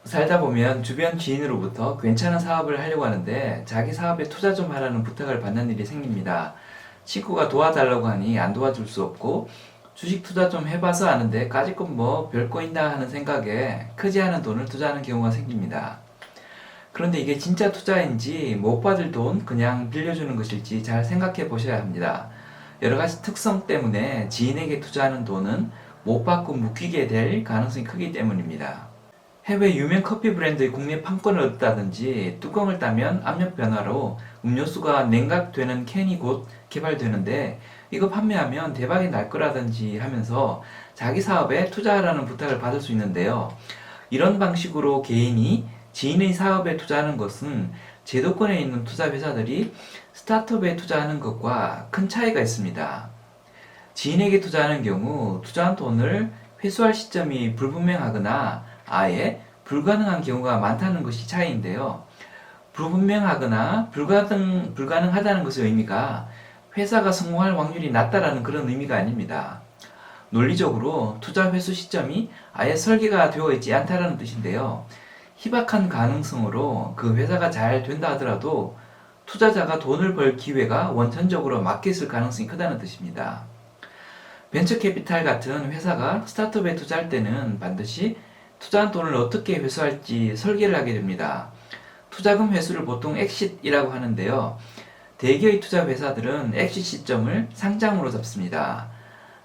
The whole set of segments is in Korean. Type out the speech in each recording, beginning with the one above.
살다 보면 주변 지인으로부터 괜찮은 사업을 하려고 하는데 자기 사업에 투자 좀 하라는 부탁을 받는 일이 생깁니다. 친구가 도와달라고 하니 안 도와줄 수 없고 주식 투자 좀 해봐서 아는데 까짓건 뭐 별거 있나 하는 생각에 크지 않은 돈을 투자하는 경우가 생깁니다. 그런데 이게 진짜 투자인지 못 받을 돈 그냥 빌려주는 것일지 잘 생각해 보셔야 합니다. 여러 가지 특성 때문에 지인에게 투자하는 돈은 못 받고 묶이게 될 가능성이 크기 때문입니다. 해외 유명 커피 브랜드의 국내 판권을 얻다든지 뚜껑을 따면 압력 변화로 음료수가 냉각되는 캔이 곧 개발되는데 이거 판매하면 대박이 날 거라든지 하면서 자기 사업에 투자하라는 부탁을 받을 수 있는데요. 이런 방식으로 개인이 지인의 사업에 투자하는 것은 제도권에 있는 투자 회사들이 스타트업에 투자하는 것과 큰 차이가 있습니다. 지인에게 투자하는 경우 투자한 돈을 회수할 시점이 불분명하거나 아예 불가능한 경우가 많다는 것이 차이인데요. 불분명하거나 불가능하다는 것의 의미가 회사가 성공할 확률이 낮다라는 그런 의미가 아닙니다. 논리적으로 투자 회수 시점이 아예 설계가 되어 있지 않다라는 뜻인데요. 희박한 가능성으로 그 회사가 잘 된다 하더라도 투자자가 돈을 벌 기회가 원천적으로 막혀 있을 가능성이 크다는 뜻입니다. 벤처캐피탈 같은 회사가 스타트업에 투자할 때는 반드시 투자한 돈을 어떻게 회수할지 설계를 하게 됩니다. 투자금 회수를 보통 엑싯이라고 하는데요. 대기의 투자 회사들은 엑싯 시점을 상장으로 잡습니다.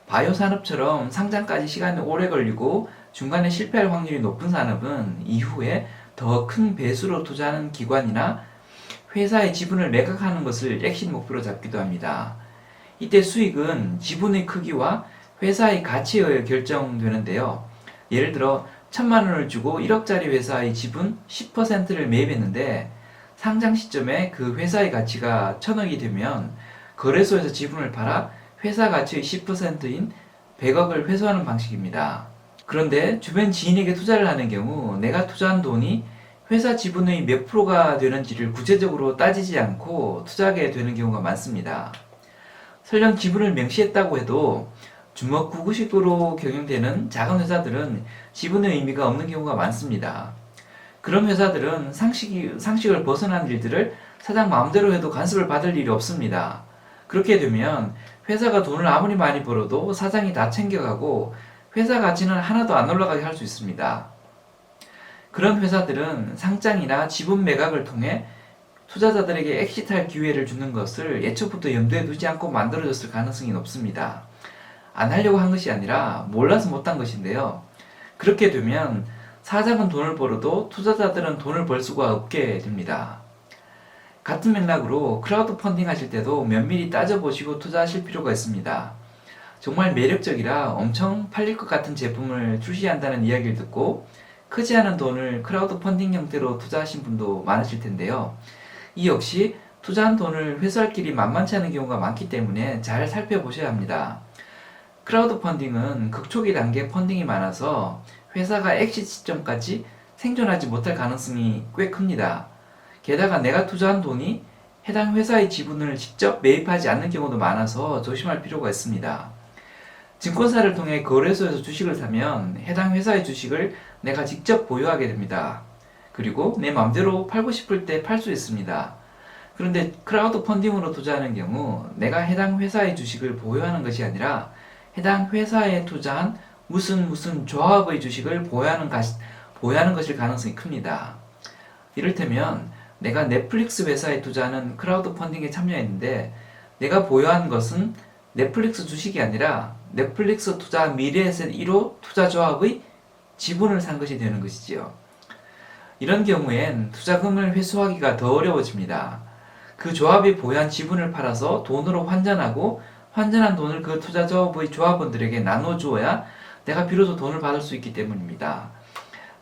바이오 산업처럼 상장까지 시간이 오래 걸리고 중간에 실패할 확률이 높은 산업은 이후에 더 큰 배수로 투자하는 기관이나 회사의 지분을 매각하는 것을 엑싯 목표로 잡기도 합니다. 이때 수익은 지분의 크기와 회사의 가치에 의해 결정되는데요. 예를 들어 1,000만 원을 주고 1억짜리 회사의 지분 10%를 매입했는데 상장 시점에 그 회사의 가치가 1,000억이 되면 거래소에서 지분을 팔아 회사 가치의 10%인 100억을 회수하는 방식입니다. 그런데 주변 지인에게 투자를 하는 경우 내가 투자한 돈이 회사 지분의 몇 프로가 되는지를 구체적으로 따지지 않고 투자하게 되는 경우가 많습니다. 설령 지분을 명시했다고 해도 주먹구구식으로 경영되는 작은 회사들은 지분의 의미가 없는 경우가 많습니다. 그런 회사들은 상식을 벗어난 일들을 사장 마음대로 해도 간섭을 받을 일이 없습니다. 그렇게 되면 회사가 돈을 아무리 많이 벌어도 사장이 다 챙겨가고 회사 가치는 하나도 안 올라가게 할 수 있습니다. 그런 회사들은 상장이나 지분 매각을 통해 투자자들에게 엑시트할 기회를 주는 것을 예초부터 염두에 두지 않고 만들어졌을 가능성이 높습니다. 안 하려고 한 것이 아니라 몰라서 못한 것인데요. 그렇게 되면 사장은 돈을 벌어도 투자자들은 돈을 벌 수가 없게 됩니다. 같은 맥락으로 크라우드 펀딩 하실 때도 면밀히 따져보시고 투자하실 필요가 있습니다. 정말 매력적이라 엄청 팔릴 것 같은 제품을 출시한다는 이야기를 듣고 크지 않은 돈을 크라우드 펀딩 형태로 투자하신 분도 많으실 텐데요. 이 역시 투자한 돈을 회수할 길이 만만치 않은 경우가 많기 때문에 잘 살펴보셔야 합니다. 크라우드 펀딩은 극초기 단계 펀딩이 많아서 회사가 엑시트 시점까지 생존하지 못할 가능성이 꽤 큽니다. 게다가 내가 투자한 돈이 해당 회사의 지분을 직접 매입하지 않는 경우도 많아서 조심할 필요가 있습니다. 증권사를 통해 거래소에서 주식을 사면 해당 회사의 주식을 내가 직접 보유하게 됩니다. 그리고 내 마음대로 팔고 싶을 때 팔 수 있습니다. 그런데 크라우드 펀딩으로 투자하는 경우 내가 해당 회사의 주식을 보유하는 것이 아니라 해당 회사에 투자한 무슨 조합의 주식을 보유하는 것일 가능성이 큽니다. 이를테면 내가 넷플릭스 회사에 투자하는 크라우드 펀딩에 참여했는데 내가 보유한 것은 넷플릭스 주식이 아니라 넷플릭스 투자 미래에셋 1호 투자조합의 지분을 산 것이 되는 것이지요. 이런 경우엔 투자금을 회수하기가 더 어려워집니다. 그 조합이 보유한 지분을 팔아서 돈으로 환전하고 환전한 돈을 그 투자조합의 조합원들에게 나눠주어야 내가 비로소 돈을 받을 수 있기 때문입니다.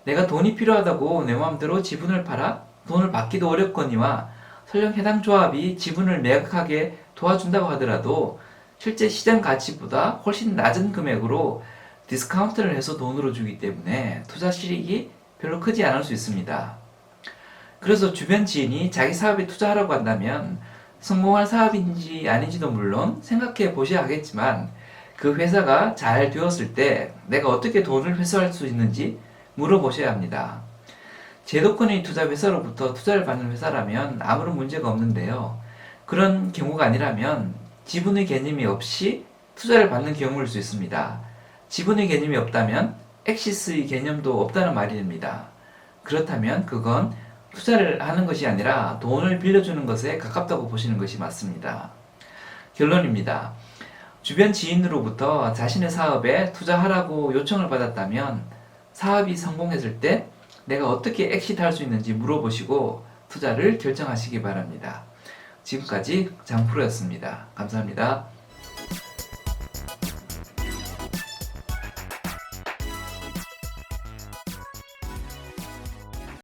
내가 돈이 필요하다고 내 마음대로 지분을 팔아 돈을 받기도 어렵거니와 설령 해당 조합이 지분을 매각하게 도와준다고 하더라도 실제 시장 가치보다 훨씬 낮은 금액으로 디스카운트를 해서 돈으로 주기 때문에 투자 실익이 별로 크지 않을 수 있습니다. 그래서 주변 지인이 자기 사업에 투자하라고 한다면 성공할 사업인지 아닌지도 물론 생각해 보셔야 하겠지만 그 회사가 잘 되었을 때 내가 어떻게 돈을 회수할 수 있는지 물어보셔야 합니다. 제도권의 투자 회사로부터 투자를 받는 회사라면 아무런 문제가 없는데요. 그런 경우가 아니라면 지분의 개념이 없이 투자를 받는 경우일 수 있습니다. 지분의 개념이 없다면 엑시스의 개념도 없다는 말이 됩니다. 그렇다면 그건 투자를 하는 것이 아니라 돈을 빌려주는 것에 가깝다고 보시는 것이 맞습니다. 결론입니다. 주변 지인으로부터 자신의 사업에 투자하라고 요청을 받았다면 사업이 성공했을 때 내가 어떻게 엑시트할 수 있는지 물어보시고 투자를 결정하시기 바랍니다. 지금까지 장프로였습니다. 감사합니다.